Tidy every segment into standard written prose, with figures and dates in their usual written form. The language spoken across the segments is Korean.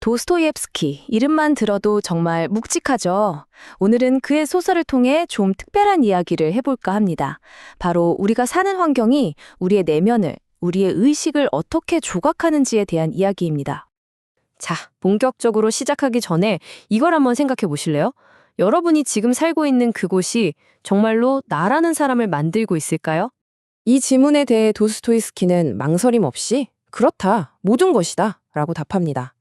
도스토옙스키, 이름만 들어도 정말 묵직하죠. 오늘은 그의 소설을 통해 좀 특별한 이야기를 해볼까 합니다. 바로 우리가 사는 환경이 우리의 내면을, 우리의 의식을 어떻게 조각하는지에 대한 이야기입니다. 자, 본격적으로 시작하기 전에 이걸 한번 생각해 보실래요? 여러분이 지금 살고 있는 그곳이 정말로 나라는 사람을 만들고 있을까요? 이 질문에 대해 도스토옙스키는 망설임 없이 그렇다, 모든 것이다 라고 답합니다.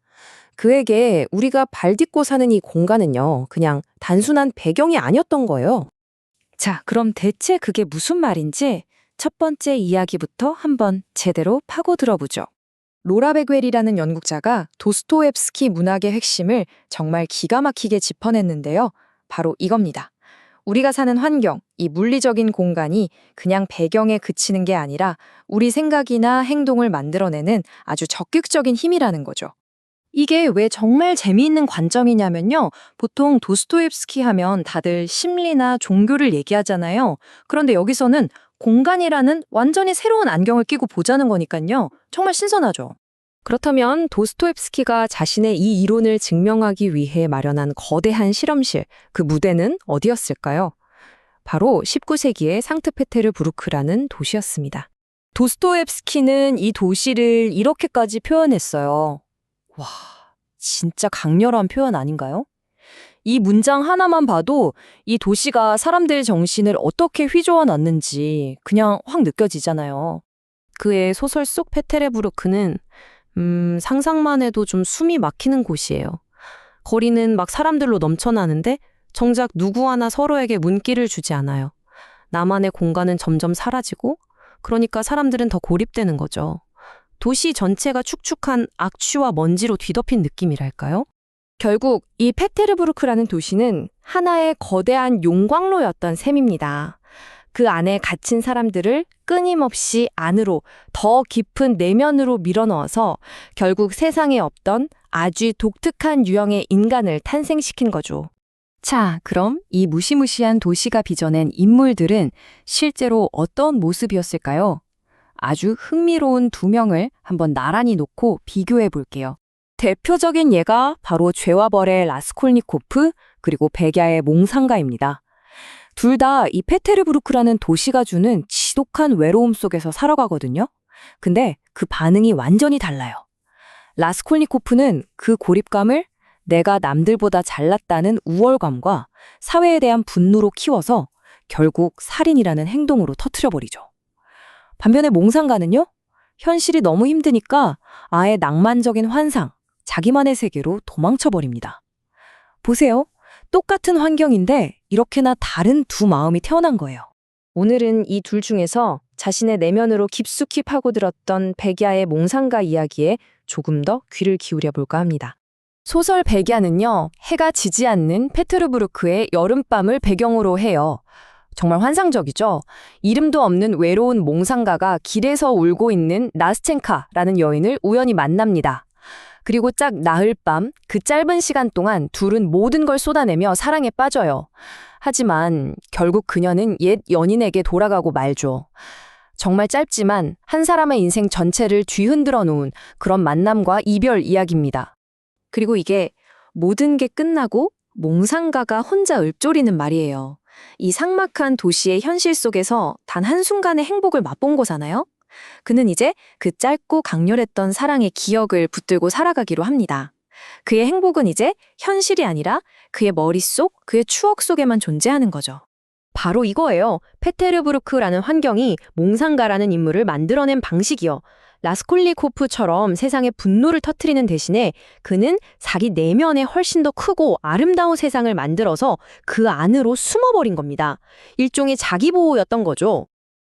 그에게 우리가 발 딛고 사는 이 공간은요, 그냥 단순한 배경이 아니었던 거예요. 자, 그럼 대체 그게 무슨 말인지 첫 번째 이야기부터 한번 제대로 파고 들어보죠. 로라 베겔이라는 연구자가 도스토옙스키 문학의 핵심을 정말 기가 막히게 짚어냈는데요. 바로 이겁니다. 우리가 사는 환경, 이 물리적인 공간이 그냥 배경에 그치는 게 아니라 우리 생각이나 행동을 만들어내는 아주 적극적인 힘이라는 거죠. 이게 왜 정말 재미있는 관점이냐면요. 보통 도스토옙스키 하면 다들 심리나 종교를 얘기하잖아요. 그런데 여기서는 공간이라는 완전히 새로운 안경을 끼고 보자는 거니까요. 정말 신선하죠. 그렇다면 도스토옙스키가 자신의 이 이론을 증명하기 위해 마련한 거대한 실험실, 그 무대는 어디였을까요? 바로 19세기의 상트페테르부르크라는 도시였습니다. 도스토옙스키는 이 도시를 이렇게까지 표현했어요. 와, 진짜 강렬한 표현 아닌가요? 이 문장 하나만 봐도 이 도시가 사람들의 정신을 어떻게 휘저어 놨는지 그냥 확 느껴지잖아요. 그의 소설 속 페테르부르크는 상상만 해도 좀 숨이 막히는 곳이에요. 거리는 막 사람들로 넘쳐나는데 정작 누구 하나 서로에게 문기를 주지 않아요. 나만의 공간은 점점 사라지고 그러니까 사람들은 더 고립되는 거죠. 도시 전체가 축축한 악취와 먼지로 뒤덮인 느낌이랄까요? 결국 이 페테르부르크라는 도시는 하나의 거대한 용광로였던 셈입니다. 그 안에 갇힌 사람들을 끊임없이 안으로 더 깊은 내면으로 밀어넣어서 결국 세상에 없던 아주 독특한 유형의 인간을 탄생시킨 거죠. 자, 그럼 이 무시무시한 도시가 빚어낸 인물들은 실제로 어떤 모습이었을까요? 아주 흥미로운 두 명을 한번 나란히 놓고 비교해 볼게요. 대표적인 예가 바로 죄와 벌의 라스콜니코프 그리고 백야의 몽상가입니다. 둘 다 이 페테르부르크라는 도시가 주는 지독한 외로움 속에서 살아가거든요. 근데 그 반응이 완전히 달라요. 라스콜니코프는 그 고립감을 내가 남들보다 잘났다는 우월감과 사회에 대한 분노로 키워서 결국 살인이라는 행동으로 터뜨려버리죠. 반면에 몽상가는요, 현실이 너무 힘드니까 아예 낭만적인 환상, 자기만의 세계로 도망쳐버립니다. 보세요. 똑같은 환경인데 이렇게나 다른 두 마음이 태어난 거예요. 오늘은 이 둘 중에서 자신의 내면으로 깊숙이 파고들었던 백야의 몽상가 이야기에 조금 더 귀를 기울여 볼까 합니다. 소설 백야는요, 해가 지지 않는 페테르부르크의 여름밤을 배경으로 해요. 정말 환상적이죠? 이름도 없는 외로운 몽상가가 길에서 울고 있는 나스첸카라는 여인을 우연히 만납니다. 그리고 짝 나흘 밤, 그 짧은 시간 동안 둘은 모든 걸 쏟아내며 사랑에 빠져요. 하지만 결국 그녀는 옛 연인에게 돌아가고 말죠. 정말 짧지만 한 사람의 인생 전체를 뒤흔들어 놓은 그런 만남과 이별 이야기입니다. 그리고 이게 모든 게 끝나고 몽상가가 혼자 읊조리는 말이에요. 이 삭막한 도시의 현실 속에서 단 한순간의 행복을 맛본 거잖아요. 그는 이제 그 짧고 강렬했던 사랑의 기억을 붙들고 살아가기로 합니다. 그의 행복은 이제 현실이 아니라 그의 머릿속, 그의 추억 속에만 존재하는 거죠. 바로 이거예요. 페테르부르크라는 환경이 몽상가라는 인물을 만들어낸 방식이요. 라스콜리코프처럼 세상에 분노를 터뜨리는 대신에 그는 자기 내면에 훨씬 더 크고 아름다운 세상을 만들어서 그 안으로 숨어버린 겁니다. 일종의 자기보호였던 거죠.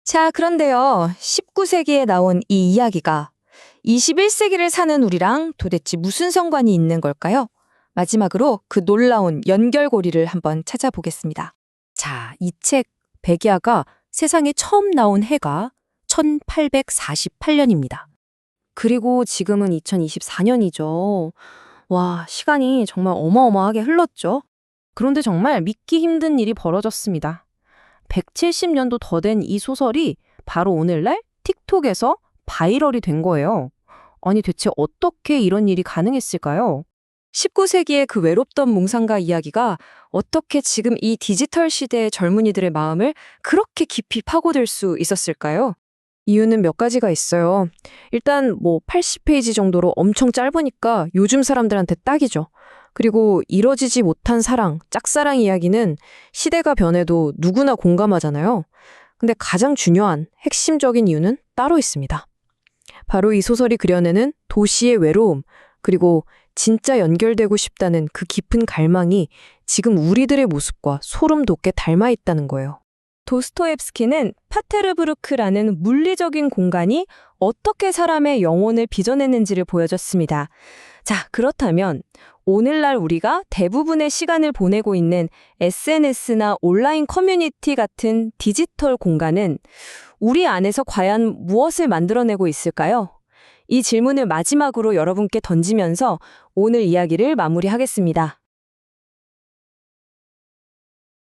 자, 그런데요. 19세기에 나온 이 이야기가 21세기를 사는 우리랑 도대체 무슨 상관이 있는 걸까요? 마지막으로 그 놀라운 연결고리를 한번 찾아보겠습니다. 자, 이 책 백야가 세상에 처음 나온 해가 1848년입니다. 그리고 지금은 2024년이죠. 와, 시간이 정말 어마어마하게 흘렀죠. 그런데 정말 믿기 힘든 일이 벌어졌습니다. 170년도 더 된 이 소설이 바로 오늘날 틱톡에서 바이럴이 된 거예요. 아니 대체 어떻게 이런 일이 가능했을까요? 19세기의 그 외롭던 몽상가 이야기가 어떻게 지금 이 디지털 시대의 젊은이들의 마음을 그렇게 깊이 파고들 수 있었을까요? 이유는 몇 가지가 있어요. 일단 80페이지 정도로 엄청 짧으니까 요즘 사람들한테 딱이죠. 그리고 이뤄지지 못한 사랑, 짝사랑 이야기는 시대가 변해도 누구나 공감하잖아요. 근데 가장 중요한 핵심적인 이유는 따로 있습니다. 바로 이 소설이 그려내는 도시의 외로움, 그리고 진짜 연결되고 싶다는 그 깊은 갈망이 지금 우리들의 모습과 소름 돋게 닮아 있다는 거예요. 도스토옙스키는 파테르부르크라는 물리적인 공간이 어떻게 사람의 영혼을 빚어내는지를 보여줬습니다. 자, 그렇다면 오늘날 우리가 대부분의 시간을 보내고 있는 SNS나 온라인 커뮤니티 같은 디지털 공간은 우리 안에서 과연 무엇을 만들어내고 있을까요? 이 질문을 마지막으로 여러분께 던지면서 오늘 이야기를 마무리하겠습니다.